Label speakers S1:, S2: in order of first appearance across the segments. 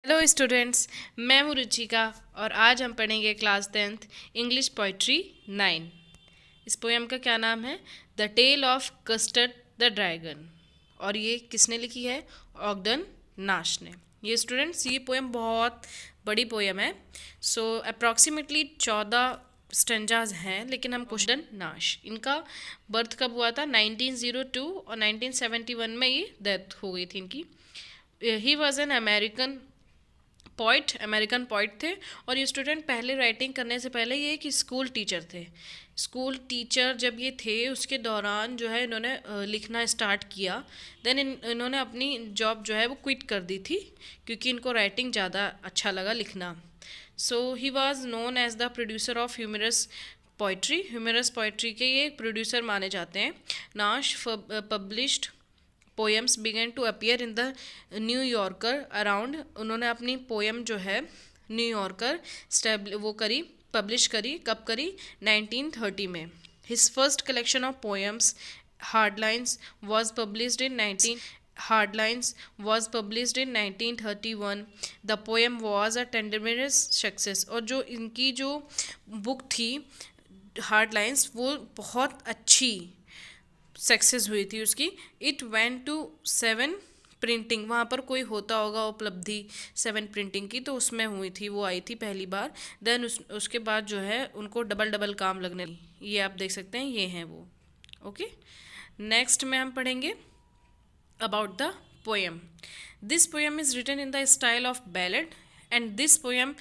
S1: Hello students, मैं हूँ रुचिका और आज हम पढ़ेंगे क्लास 10th इंग्लिश पोइट्री 9। इस पोएम का क्या नाम है? The tale of Custard the dragon. और ये किसने लिखी है? ऑगडन नाश ने। ये स्टूडेंट्स, ये पोएम बहुत बड़ी पोएम है। सो अप्रॉक्सीमेटली 14 स्टेंजाज हैं, लेकिन हम क्वेश्चन नाश, इनका बर्थ कब हुआ था? 1902 और 1971 में ये डेथ हो गई थी इनकी। He was an American poet थे। और ये स्टूडेंट पहले राइटिंग करने से पहले ये एक स्कूल टीचर थे। स्कूल टीचर जब ये थे उसके दौरान जो है इन्होंने लिखना स्टार्ट किया। देन इन्होंने अपनी जॉब जो है वो क्विट कर दी थी क्योंकि इनको राइटिंग ज़्यादा अच्छा लगा लिखना। So he was known as the producer of humorous poetry के ये प्रोड्यूसर माने जाते हैं। Nash published poems began to appear in the New Yorker around. उन्होंने अपनी पोएम जो है न्यू यॉर्कर वो करी, पब्लिश करी। कब करी? 1930 में। His first collection of poems Hard Lines was published in 1931. The poem was a tremendous success। और जो इनकी जो बुक थी हार्डलाइंस, वो बहुत अच्छी सक्सेस हुई थी उसकी। इट वेंट टू 7 प्रिंटिंग, वहाँ पर कोई होता होगा उपलब्धि 7 प्रिंटिंग की, तो उसमें हुई थी, वो आई थी पहली बार। देन उसके बाद जो है उनको डबल डबल काम लगने, ये आप देख सकते हैं, ये हैं वो। ओके, नेक्स्ट में हम पढ़ेंगे about the poem. This poem is written in the style of ballad and this poem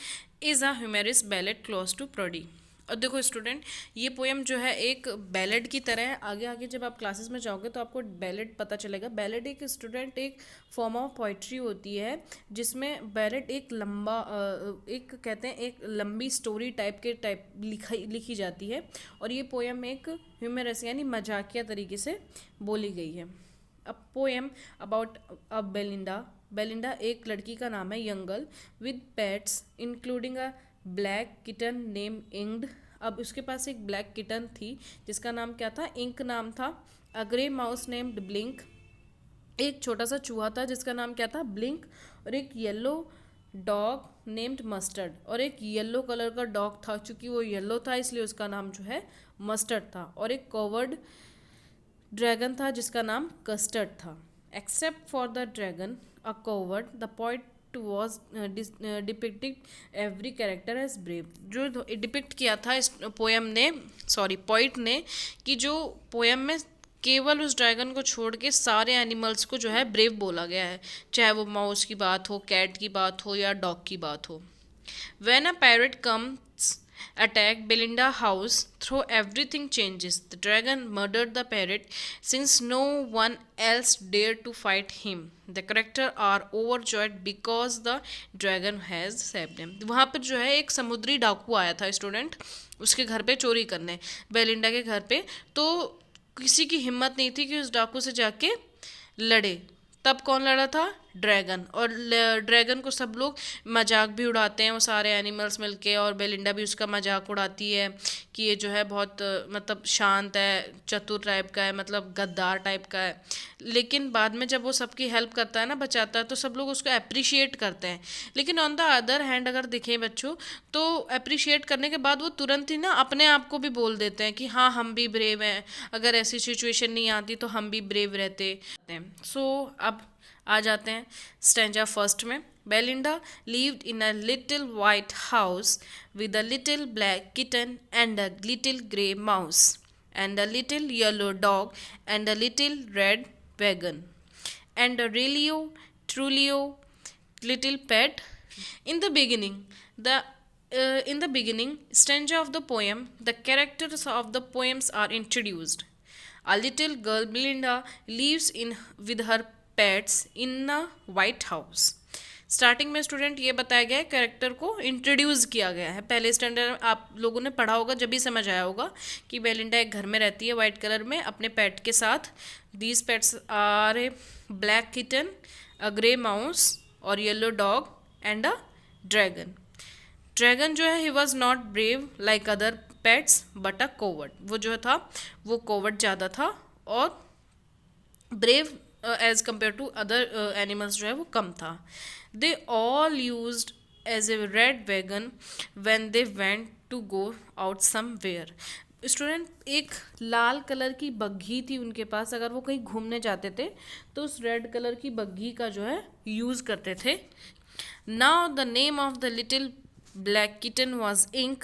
S1: is a humorous ballad close to parody. और देखो स्टूडेंट, ये पोएम जो है एक बैलेड की तरह है। आगे आगे जब आप क्लासेस में जाओगे तो आपको बैलेड पता चलेगा। बैलेड एक स्टूडेंट एक फॉर्म ऑफ पोइट्री होती है जिसमें बैलेड एक लंबा एक कहते हैं एक लंबी स्टोरी टाइप लिखी जाती है। और ये पोएम एक ह्यूमरस यानी मजाकिया तरीके से बोली गई है। A poem about a Belinda एक लड़की का नाम है, young girl with pets including a black kitten name inked. अब उसके पास एक ब्लैक किटन थी जिसका नाम क्या था? इंक नाम था। अ ग्रे माउस नेम्ड ब्लिंक, एक छोटा सा चूहा था जिसका नाम क्या था? ब्लिंक। और एक येलो डॉग नेम्ड मस्टर्ड, और एक येलो कलर का डॉग था, चूंकि वो येलो था इसलिए उसका नाम जो है मस्टर्ड था। और एक कवर्ड ड्रैगन था जिसका नाम कस्टर्ड था। Except for the dragon a covered, the poet was depicted every character as brave। जो डिपिक्ट किया था इस पोएम ने, पोइट ने, कि जो पोएम में केवल उस ड्रैगन को छोड़ के सारे एनिमल्स को जो है ब्रेव बोला गया है, चाहे वो माउस की बात हो, कैट की बात हो या डॉग की बात हो। When a parrot comes attack Belinda house, through everything changes. The dragon murdered the parrot since no one else dared to fight him. The character are overjoyed because the dragon has saved them। वहाँ पर जो है एक समुद्री डाकू आया था student उसके घर पे चोरी करने, बेलिंडा के घर पे। तो किसी की हिम्मत नहीं थी कि उस डाकू से जाके लड़े। तब कौन लड़ा था? ड्रैगन। और ड्रैगन को सब लोग मजाक भी उड़ाते हैं, वो सारे एनिमल्स मिलके, और बेलिंडा भी उसका मजाक उड़ाती है कि ये जो है बहुत मतलब शांत है, चतुर टाइप का है, मतलब गद्दार टाइप का है। लेकिन बाद में जब वो सबकी हेल्प करता है ना, बचाता है, तो सब लोग उसको अप्रिशिएट करते हैं। लेकिन ऑन द अदर हैंड अगर देखें बच्चों, तो अप्रिशिएट करने के बाद वो तुरंत ही ना अपने आप को भी बोल देते हैं कि हाँ हम भी ब्रेव हैं, अगर ऐसी सिचुएशन नहीं आती तो हम भी ब्रेव रहते। सो अब आ जाते हैं स्टेंजा फर्स्ट में। Belinda lived in a little white house with a little black kitten and a little grey mouse and a little yellow dog and a little red wagon and a really truly little pet। In the beginning, stanza of the poem, the characters of the poems are introduced। A little girl Belinda lives in with her pets in a white house। Starting में student ये बताया गया है, character को introduce किया गया है। पहले स्टैंडर्ड आप लोगों ने पढ़ा होगा, जब भी समझ आया होगा कि बेलिंडा एक घर में रहती है वाइट कलर में अपने पेट के साथ। These pets are a black kitten, a grey mouse और yellow dog and a dragon. Dragon जो है he was not brave like other pets but a coward. वो जो था वो कोवर्ड ज़्यादा था और brave as compare to other animals जो है वो कम था। They all used as a red wagon when they went to go out somewhere. Student, एक लाल कलर की बग्घी थी उनके पास, अगर वो कहीं घूमने जाते थे तो उस रेड कलर की बग्घी का जो है यूज़ करते थे. Now the name of the little black kitten was Ink,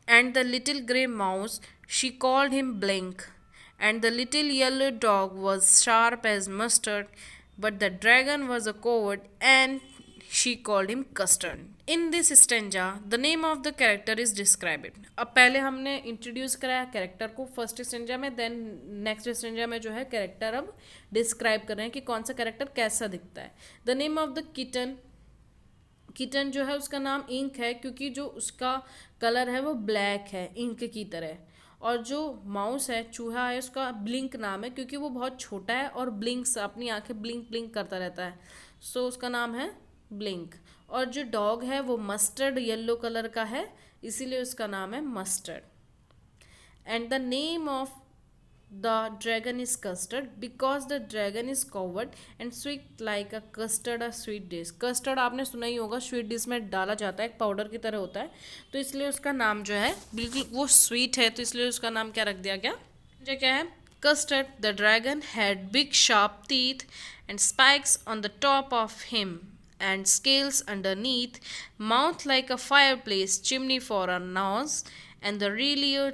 S1: and the little grey mouse she called him Blink, and the little yellow dog was sharp as mustard, but the dragon was a coward and she called him custard. In this stanza, the name of the character is described. अब पहले हमने introduce कराया character को first stanza में, then next stanza में जो है character अब डिस्क्राइब कर रहे हैं कि कौन सा कैरेक्टर कैसा दिखता है. The name of the kitten, kitten जो है उसका नाम इंक है क्योंकि जो उसका कलर है वो ब्लैक है इंक की तरह. और जो माउस है, चूहा है, उसका ब्लिंक नाम है क्योंकि वो बहुत छोटा है और ब्लिंक्स, अपनी आंखें ब्लिंक ब्लिंक करता रहता है, सो उसका नाम है ब्लिंक. और जो डॉग है वो मस्टर्ड येलो कलर का है, इसीलिए उसका नाम है mustard. And the name of the dragon is custard because the dragon is covered and sweet like a custard a sweet dish. Custard आपने सुना ही होगा, स्वीट डिश में डाला जाता है, एक पाउडर की तरह होता है, तो इसलिए उसका नाम जो है बिल्कुल वो स्वीट है, तो इसलिए उसका नाम क्या रख दिया गया, जो क्या है custard. The dragon had big sharp teeth and spikes on the top of him and scales underneath, mouth like a fireplace chimney for a nose, and the Relio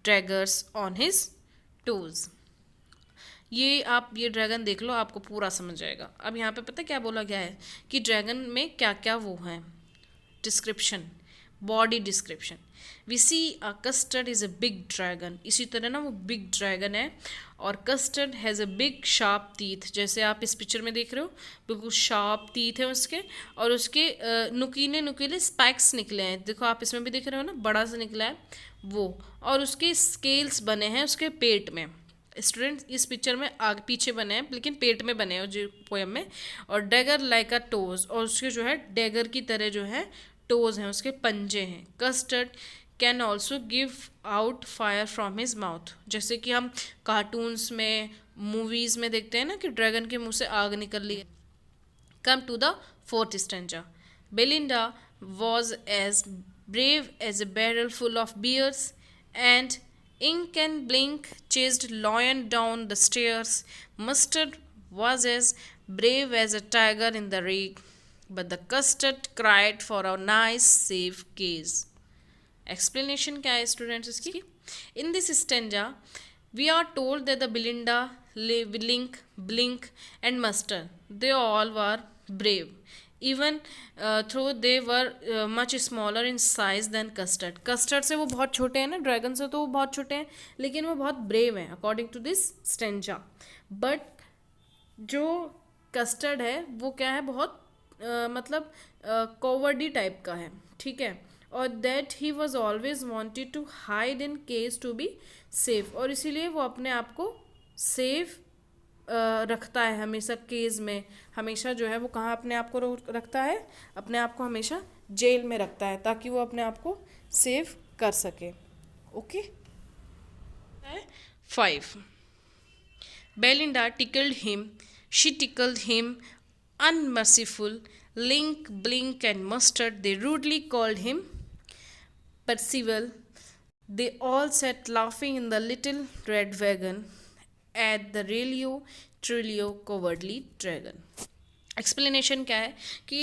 S1: daggers on his toes. ये dragon देख लो, आपको पूरा समझ आएगा. अब यहाँ पे पता क्या बोला गया है कि ड्रैगन में क्या क्या वो है, description, body description. We see a Custard is a big dragon, इसी तरह ना वो बिग ड्रैगन है. और Custard has a big sharp teeth, जैसे आप इस पिक्चर में देख रहे हो बिल्कुल शार्प टीथ है उसके, और उसके नुकीले नुकीले स्पाइक्स निकले हैं, देखो आप इसमें भी देख रहे हो ना, बड़ा सा निकला है वो. और उसके स्केल्स बने हैं उसके पेट में. स्टूडेंट, इस पिक्चर में आगे पीछे बने हैं लेकिन पेट में बने हैं जो पोएम में. और डैगर लाइक अ टोज, और उसके जो है डैगर की तरह जो है टोज हैं, उसके पंजे हैं. Custard can also give out fire from his mouth, जैसे कि हम कार्टून्स में, मूवीज़ में देखते हैं ना कि ड्रैगन के मुंह से आग निकल रही है. Come to the fourth stanza. Belinda was as brave as a barrel full of bears, and Ink and Blink chased Lion down the stairs. Mustard was as brave as a tiger in the rig, but the custard cried for a nice safe case. Explanation क्या है students इसकी? In this stanza, we are told that the Belinda, Link, Blink and Mustard, they all were brave. Even though they were much smaller in size than custard. Custard से वो बहुत छोटे हैं ना, dragon से तो वो बहुत छोटे हैं, लेकिन वो बहुत ब्रेव हैं according to this stanza. But जो कस्टर्ड है वो क्या है, बहुत मतलब कॉवर्डी टाइप का है, ठीक है. और that he was always wanted to hide in cage to be safe, और इसीलिए वो अपने आप को सेफ रखता है हमेशा केज में. हमेशा जो है वो कहाँ अपने आप को रखता है, अपने आप को हमेशा जेल में रखता है ताकि वो अपने आप को सेव कर सके. Okay. 5. Belinda tickled him, she tickled him, unmerciful. Link, Blink and Mustard, they rudely called him Percival. They all sat laughing in the little red wagon at the Relio cowardly dragon. Explanation क्या है कि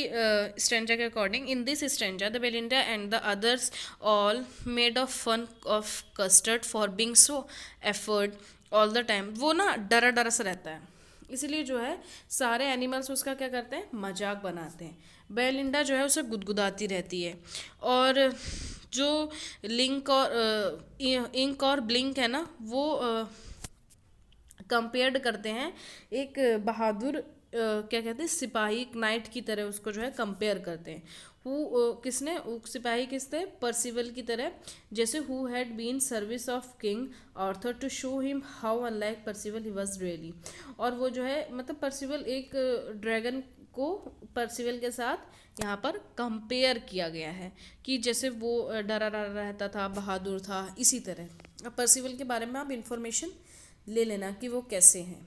S1: stanza के according, in this stanza the Belinda and the others all made of fun of Custard for being so afraid all the time. वो ना डरा डरा सा रहता है, इसीलिए जो है सारे एनिमल्स उसका क्या करते हैं, मजाक बनाते हैं. बेलिंडा जो है उसे गुदगुदाती रहती है. और जो लिंक और इंक और ब्लिंक है ना, वो कंपेयर्ड करते हैं एक बहादुर क्या कहते हैं, सिपाही, एक नाइट की तरह उसको जो है कंपेयर करते हैं. किसने, सिपाही किस थे, परसिवल की तरह, जैसे who had been service of King Arthur to show him how unlike Percival he was really. और वो जो है मतलब परसिवल, एक ड्रैगन को परसिवल के साथ यहाँ पर कंपेयर किया गया है कि जैसे वो डरा डरा रहता था, बहादुर था, इसी तरह. अब परसिवल के बारे में आप इंफॉर्मेशन ले लेना कि वो कैसे हैं.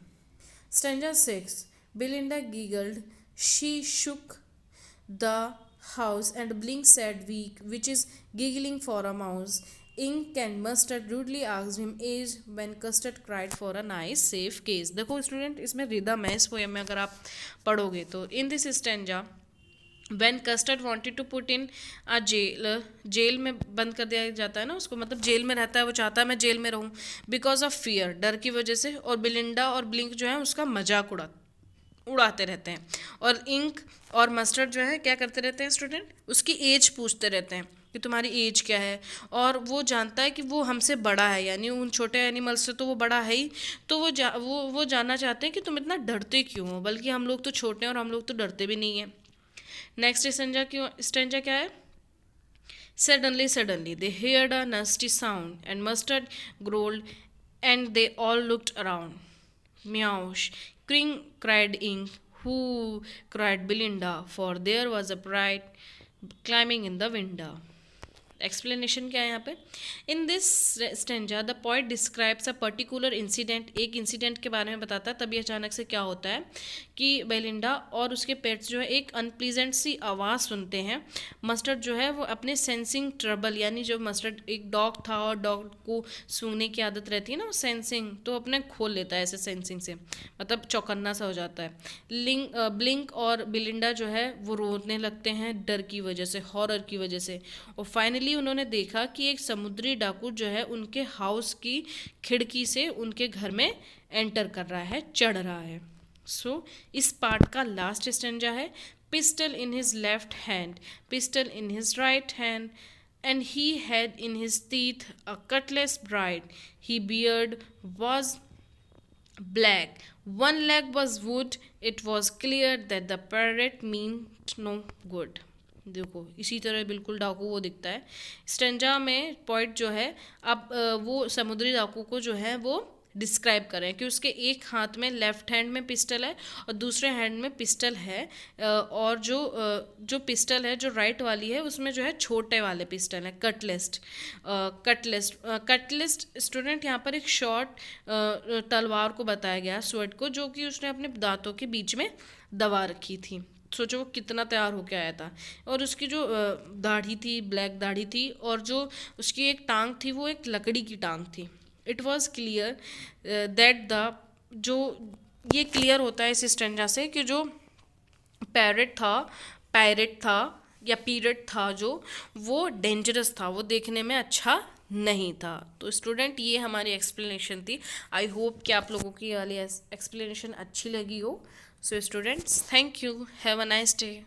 S1: Stanza 6. Belinda giggled. She shook the house, and Blink said, weak, which is giggling for a mouse. Ink and Mustard rudely asked him age when Custard cried for a nice safe case. देखो student, इसमें rhythm है इस poem में, अगर आप पढ़ोगे तो in this stanza when Custard wanted to put in a jail में बंद कर दिया जाता है ना उसको, मतलब जेल में रहता है, वो चाहता है मैं जेल में रहूं बिकॉज ऑफ फियर, डर की वजह से, और बिलिंडा और ब्लिंक जो है उसका मजाक उड़ाते रहते हैं, और इंक और मस्टर्ड जो है क्या करते रहते हैं स्टूडेंट, उसकी एज पूछते रहते हैं कि तुम्हारी एज क्या है, और वो जानता है कि वो हमसे बड़ा है, यानी उन छोटे एनिमल्स से तो वो बड़ा है ही, तो वो जानना चाहते हैं कि तुम इतना डरते क्यों हो, बल्कि हम लोग तो छोटे हैं और हम लोग तो डरते भी नहीं हैं। नेक्स्ट स्टेंजा क्या है? Suddenly, they heard a nasty sound, and Mustard growled, and they all looked around. Meow! Cring! Cried Ink. Who? Cried Belinda, for there was a bright climbing in the window. Explanation क्या है यहाँ पे? इन this stanza the poet describes a particular incident, एक incident के बारे में बताता है, तभी अचानक से क्या होता है कि बेलिंडा और उसके पेट्स जो है एक अनप्लीजेंट सी आवाज़ सुनते हैं। मस्टर्ड जो है वो अपने सेंसिंग ट्रबल, यानी जो मस्टर्ड एक डॉग था और डॉग को सूंघने की आदत रहती है ना, सेंसिंग, तो अपने खोल लेता है ऐसे सेंसिंग से, मतलब चौकन्ना सा हो जाता है। ब्लिंक और बिलिंडा जो है वो रोने लगते हैं डर की वजह से, हॉरर की वजह से, और फाइनली उन्होंने देखा कि एक समुद्री डाकू जो है उनके हाउस की खिड़की से उनके घर में एंटर कर रहा है, चढ़ रहा है। सो इस पार्ट का लास्ट स्टेंजा है, pistol in his left hand, pistol in his right hand, and he had in his teeth a cutlass bright. His beard was black. One leg was wood. It was clear that the parrot meant no good. देखो इसी तरह बिल्कुल डाकू वो दिखता है stanza में। Point जो है अब वो समुद्री डाकू को जो है वो डिस्क्राइब करें कि उसके एक हाथ में लेफ्ट हैंड में पिस्टल है और दूसरे हैंड में पिस्टल है, और जो पिस्टल है जो राइट वाली है उसमें जो है छोटे वाले पिस्टल है, कटलिस्ट स्टूडेंट यहाँ पर एक शॉर्ट तलवार को बताया गया, स्वर्ड को, जो कि उसने अपने दांतों के बीच में दबा रखी थी। सोचो वो कितना तैयार होके आया था, और उसकी जो दाढ़ी थी ब्लैक दाढ़ी थी, और जो उसकी एक टांग थी वो एक लकड़ी की टांग थी। It was clear that the जो ये क्लियर होता है इस स्टेंजा से कि जो पैरेट था या पीरियड था जो वो डेंजरस था, वो देखने में अच्छा नहीं था। तो स्टूडेंट ये हमारी एक्सप्लेनेशन थी। आई होप कि आप लोगों की ये वाली एक्सप्लेनेशन अच्छी लगी हो। So students, thank you, have a nice day.